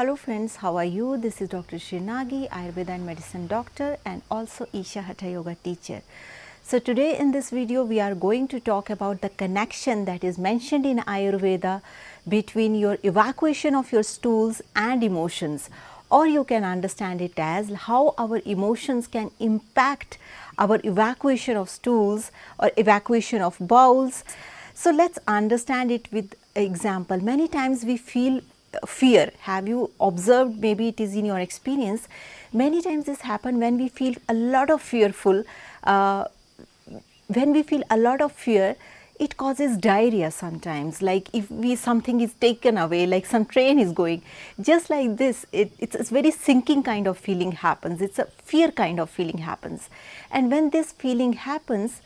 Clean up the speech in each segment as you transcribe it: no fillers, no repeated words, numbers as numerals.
Hello friends, how are you? This is Dr. Srinagi, Ayurveda and Medicine doctor and also Isha Hatha Yoga teacher. So today in this video we are going to talk about the connection that is mentioned in Ayurveda between your evacuation of your stools and emotions, or you can understand it as how our emotions can impact our evacuation of stools or evacuation of bowels. So let's understand it with example. Many times we feel fear. Have you observed, maybe it is in your experience, many times this happen when we feel a lot of fearful, when we feel a lot of fear, it causes diarrhea sometimes. Like if something is taken away, like some train is going, just like this, it's a very sinking kind of feeling happens. It's a fear kind of feeling happens. And when this feeling happens,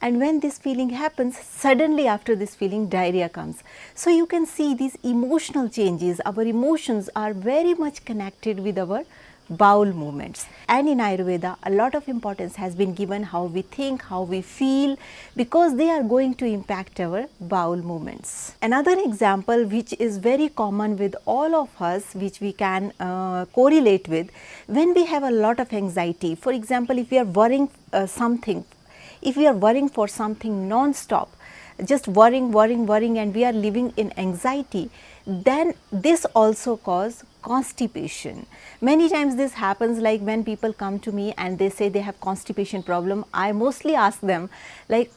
suddenly after this feeling, diarrhea comes. So you can see these emotional changes. Our emotions are very much connected with our bowel movements. And in Ayurveda, a lot of importance has been given how we think, how we feel, because they are going to impact our bowel movements. Another example which is very common with all of us, which we can correlate with, when we have a lot of anxiety. For example, if we are worrying if we are worrying for something non-stop, just worrying and we are living in anxiety, then this also causes constipation. Many times this happens, like when people come to me and they say they have constipation problem, I mostly ask them like,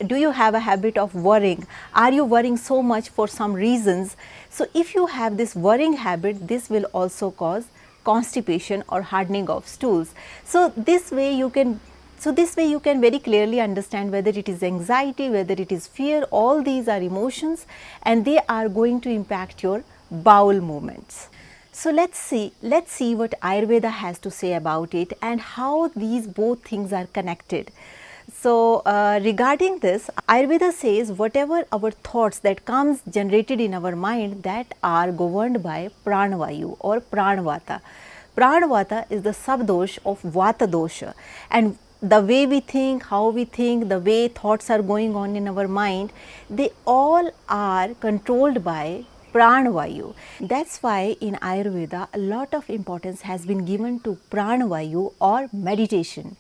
do you have a habit of worrying? Are you worrying so much for some reasons? So if you have this worrying habit, this will also cause constipation or hardening of stools. So this way you can very clearly understand whether it is anxiety, whether it is fear, all these are emotions and they are going to impact your bowel movements. So let's see what Ayurveda has to say about it and how these both things are connected. So regarding this, Ayurveda says whatever our thoughts that comes generated in our mind, that are governed by Pranavayu or Pranavata. Pranavata is the subdosh of Vata dosha, and the way we think, how we think, the way thoughts are going on in our mind, they all are controlled by Pranavayu. That's why in Ayurveda a lot of importance has been given to Pranavayu or meditation.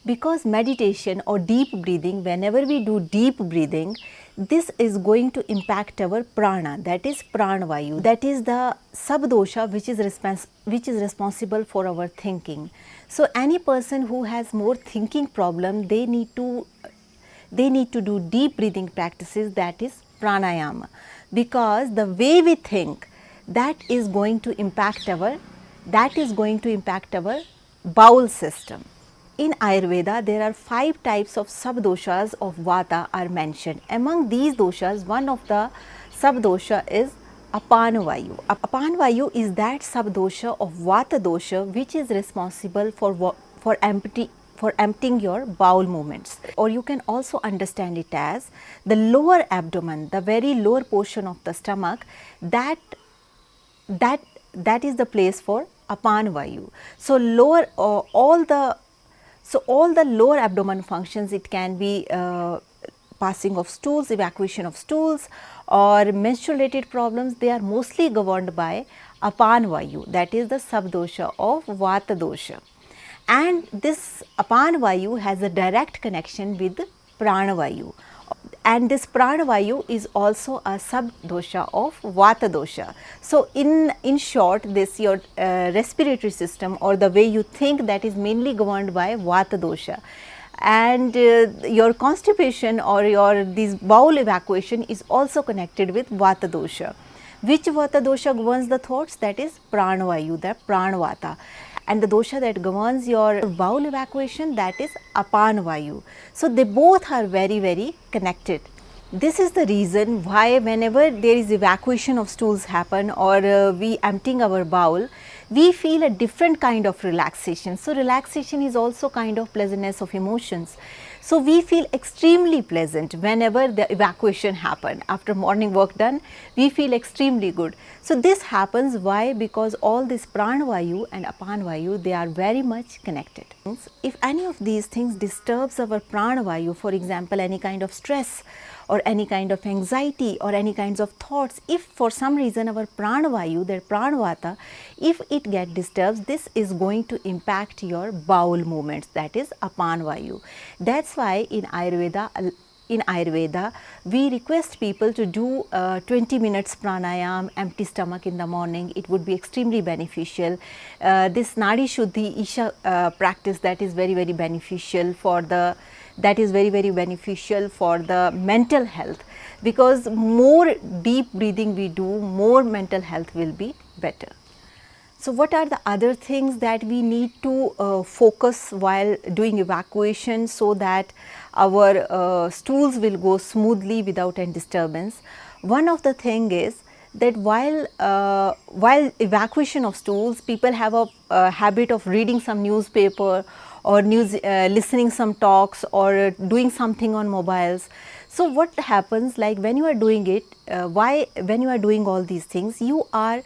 Because meditation or deep breathing, whenever we do deep breathing, this is going to impact our prana, that is Pranavayu. That is the subdosha which is responsible for our thinking. So any person who has more thinking problem, they need to do deep breathing practices, that is pranayama, because the way we think, that is going to impact our bowel system. In Ayurveda, there are 5 types of subdoshas of Vata are mentioned. Among these doshas, one of the subdosha is Apanavayu. Apanavayu is that subdosha of Vata dosha which is responsible for emptying your bowel movements. Or you can also understand it as the lower abdomen, the very lower portion of the stomach, that is the place for Apanavayu. So all the lower abdomen functions, it can be passing of stools, evacuation of stools, or menstrual related problems, they are mostly governed by Apanavayu, that is the subdosha of Vata dosha. And this Apanavayu has a direct connection with Pranavayu. And this Pranavayu is also a subdosha of Vata dosha. So in short, this your respiratory system or the way you think, that is mainly governed by Vata dosha. And your constipation or your this bowel evacuation is also connected with Vata dosha. Which Vata dosha governs the thoughts? That is Pranavayu, the Pranavata. And the dosha that governs your bowel evacuation, that is Apanavayu. So they both are very, very connected. This is the reason why whenever there is evacuation of stools happen or we emptying our bowel, we feel a different kind of relaxation. So relaxation is also kind of pleasantness of emotions. So we feel extremely pleasant whenever the evacuation happen. After morning work done, we feel extremely good. So this happens why? Because all this Pranavayu and Apanavayu, they are very much connected. If any of these things disturbs our Pranavayu, for example any kind of stress or any kind of anxiety or any kinds of thoughts, if for some reason our pranavayu, their pranavata, if it get disturbed, this is going to impact your bowel movements, that is apanvayu. That's why in Ayurveda, we request people to do 20 minutes pranayam, empty stomach in the morning. It would be extremely beneficial. This Nadi Shuddhi Isha practice, that is very beneficial for the mental health, because more deep breathing we do, more mental health will be better. So, what are the other things that we need to focus while doing evacuation so that our stools will go smoothly without any disturbance? One of the thing is that while evacuation of stools, people have a habit of reading some newspaper or listening some talks or doing something on mobiles. So, what happens, like when you are doing it, when you are doing all these things, you are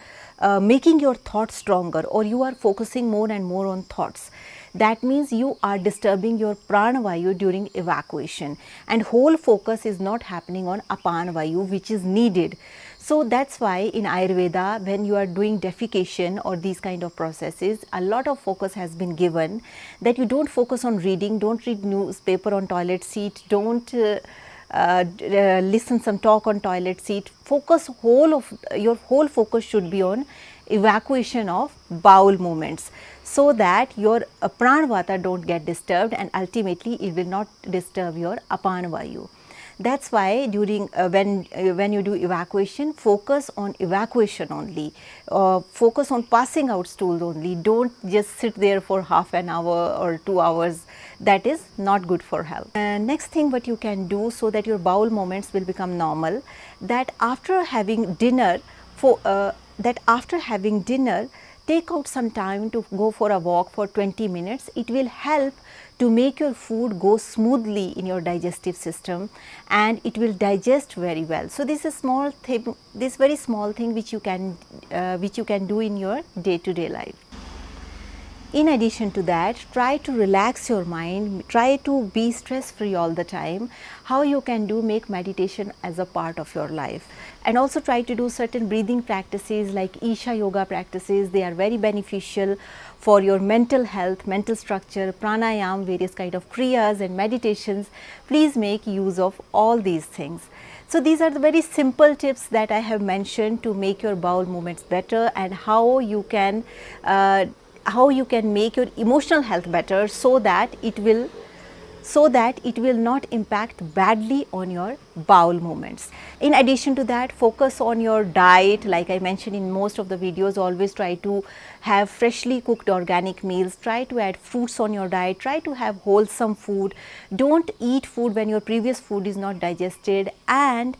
making your thoughts stronger, or you are focusing more and more on thoughts. That means you are disturbing your pranavayu during evacuation, and whole focus is not happening on apanvayu, which is needed. So, that is why in Ayurveda, when you are doing defecation or these kind of processes, a lot of focus has been given that you do not focus on reading, do not read newspaper on toilet seat, do not listen some talk on toilet seat. Focus your whole focus should be on evacuation of bowel movements, so that your pranavata don't get disturbed, and ultimately it will not disturb your apanvayu. That's why during when you do evacuation, focus on evacuation only, focus on passing out stool only. Don't just sit there for half an hour or 2 hours. That is not good for health. Next thing what you can do so that your bowel movements will become normal, that after having dinner, take out some time to go for a walk for 20 minutes. It will help to make your food go smoothly in your digestive system, and it will digest very well. So, this is small thing, this very small thing which you can do in your day-to-day life. In addition to that, try to relax your mind, try to be stress free all the time. How you can do, make meditation as a part of your life, and also try to do certain breathing practices like Isha yoga practices. They are very beneficial for your mental health, mental structure, pranayam, various kind of kriyas and meditations. Please make use of all these things. So, these are the very simple tips that I have mentioned to make your bowel movements better, and how you can make your emotional health better, so that it will not impact badly on your bowel movements. In addition to that, focus on your diet. Like I mentioned in most of the videos, always try to have freshly cooked organic meals, try to add fruits on your diet, try to have wholesome food. Don't eat food when your previous food is not digested, and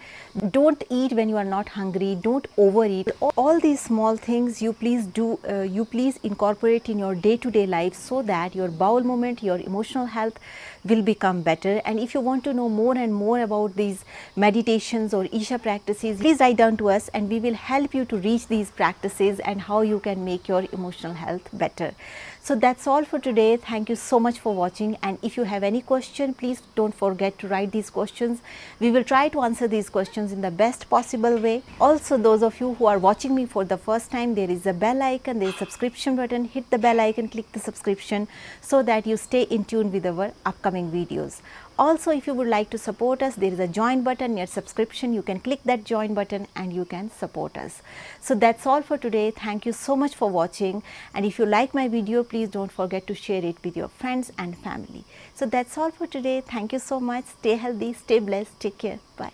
don't eat when you are not hungry, don't overeat. All these small things you please do, you please incorporate in your day-to-day life, so that your bowel movement, your emotional health will become better. And if you want to know more and more about these meditations or Isha practices, please write down to us, and we will help you to reach these practices and how you can make your emotional health better. So, that's all for today. Thank you so much for watching, and if you have any question, please don't forget to write these questions. We will try to answer these questions in the best possible way. Also, those of you who are watching me for the first time, there is a bell icon, there is a subscription button. Hit the bell icon, click the subscription, so that you stay in tune with our upcoming videos. Also, if you would like to support us, there is a join button near subscription. You can click that join button and you can support us. So, that's all for today. Thank you so much for watching, and if you like my video, please don't forget to share it with your friends and family. So, that's all for today. Thank you so much. Stay healthy, stay blessed, take care. Bye.